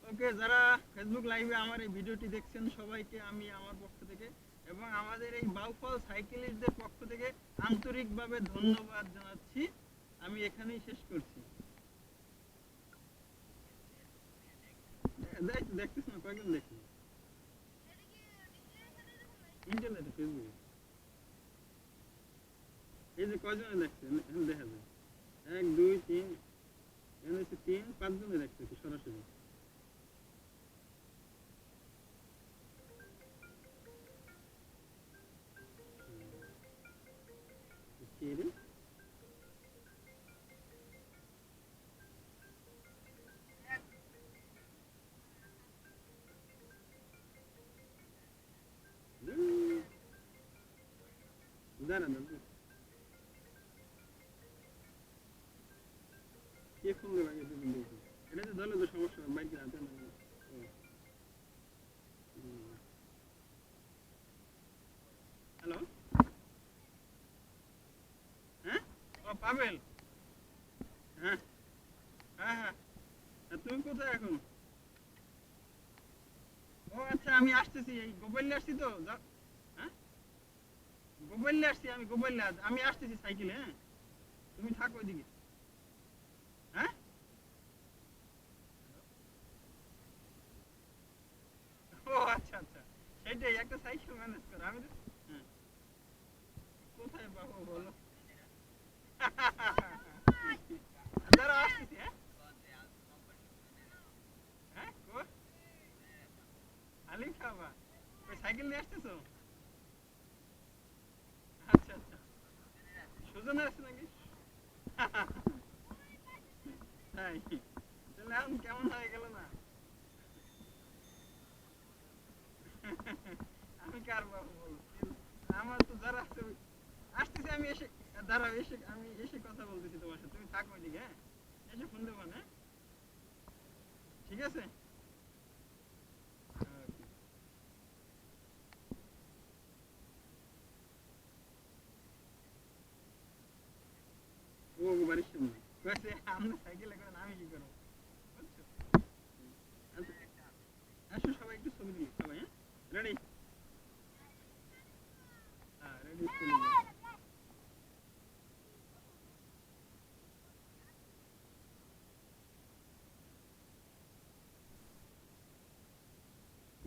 ওকে, যারা ফেসবুক লাইভে আমার এই ভিডিওটি দেখছেন সবাইকে আমি আমার পক্ষ থেকে এবং আমাদের এই বাউফল সাইকেলিস্টদের পক্ষ থেকে আন্তরিকভাবে ধন্যবাদ জানাচ্ছি। আমি এখানেই শেষ করছি। দেখতেছ না, কয়েকজন দেখি ইন্টারনেটে, ফেসবুকে। এই যে কয়জনে দেখছে এখন দেখা যায়, 1 2 3, এখানে হচ্ছে 3 5 জনে দেখতেছি সরাসরি। কে রে? দাঁড়া দাঁড়া, কে ফোন দেবে আগে তুমি দেখি। এটা তো ধরলে তো সমস্যা, বাইকে হাতে না। হ্যালো, হ্যাঁ, ও পাবেল, হ্যাঁ হ্যাঁ হ্যাঁ, তুমি কোথায় এখন? ও আচ্ছা, আমি আসতেছি, এই গোপাল্লে আসছি তো। হ্যাঁ, গোপাল্লে আসছি, আমি গোপাল্লে আমি আসতেছি সাইকেলে। হ্যাঁ, তুমি থাকো ওইদিকে। হ্যাঁ, ও আচ্ছা আচ্ছা, সেটাই, একটা সাইকেল ম্যানেজ করো। আমি তো হ্যাঁ, কোথায় পাবো বলো? দাঁড়া আসতেছি। হ্যাঁ হ্যাঁ, হালিম খাবা? ওই সাইকেল নিয়ে আসতেছো? আচ্ছা আচ্ছা, সুজনের আছে নাকি? তাই? তাহলে এখন কেমন হয়ে গেল না? আমি কার বাবু বলো? আমার তো যারা আছে আসতেছি, আমি এসে দাঁড়াও, এসে আমি এসে কথা বলতেছি তোমার সাথে, তুমি থাকো ওইদিকে। হ্যাঁ, এসে ফোন দেবো না? ঠিক আছে। ও বাড়ির সামনে কয়েছে, আমরা সাইকেলে করেন, আমি কি করবো? বুঝছো? আচ্ছা, আসো সবাই একটু ছবি তুলি সবাই। হ্যাঁ, রেডি? হ্যাঁ রেডি, চলে যাও।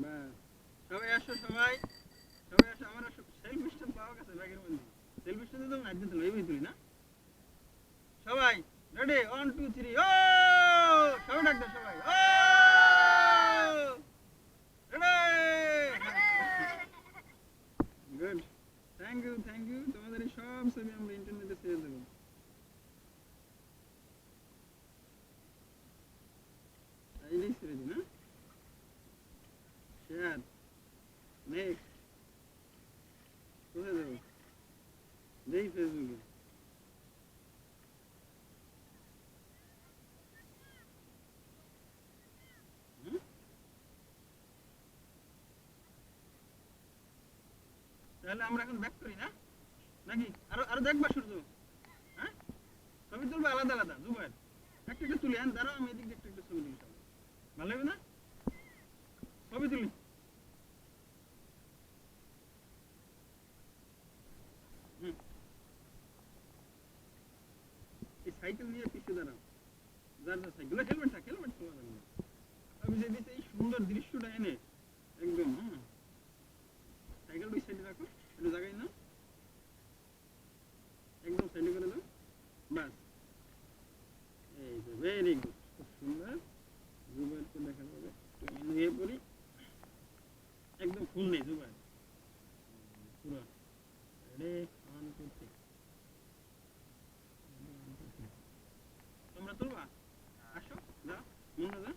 বাস, সবাই আসো, সবাই সবাই আসো, আমার সেলফি স্ট্যান্ড পাওয়া গেছে ব্যাগের মধ্যে। সেলফি স্ট্যান্ডে তো নাচ দিতে এইভাবে তুলি না? সবাই রেডি, 1 2 3, ও সবাই ডাক দাও, সবাই ও ready. Good, thank you thank you, তোমাদের এই সব ছবি আমরা ইন্টারনেটে ছেড়ে দেবো। তাইলেই ছেড়ে দিই না? শেয়ার, নেক্সট, কোথায় দেবো? দেই ফেসবুকে। হুম? তাহলে আমরা এখন ব্যাক করি না নাকি? আরো আরো দেখবা সূর্য? হ্যাঁ, ছবি তুলবে আলাদা আলাদা দুবার, একটা একটা তুলি। হ্যাঁ দাঁড়াও, আমি এদিক দিয়ে একটা একটা ছবি তুলি সবাই, ভালো হবে না? ছবি তুলি। হুম, এই সাইকেল নিয়ে পিছিয়ে দাঁড়াও, যার যার সাইকেল, হেলমেট থাক, হেলমেট তোমার লাগবে। আমি যে দিতে এই সুন্দর দৃশ্যটা এনে একদম। হ্যাঁ, সাইকেল ওই সাইডে রাখো, একটু জায়গায় নাও, একদম সাইডে করে দাও। বাস, এই যে ভেরি গুড, খুব সুন্দর। জুবাইরকে দেখা যাবে, তো নিয়ে পড়ি, একদম ফুল নেই জুবাইর, পুরো রেডি, 1 2 3। তোমরা তুলবা? আসো, যাও, মনে যা।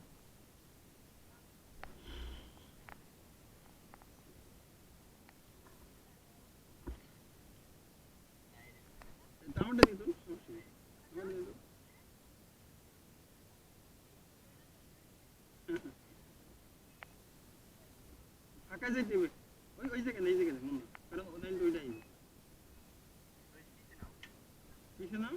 আমারটা দিয়ে তুল, সমস্যা নেই, আমার দিয়ে তুল। ফাঁকা যেতে হবে, ওই ওই জায়গায় এই জায়গায় মনে, কারণ ওটাই ওইটাই পিছনে নাও।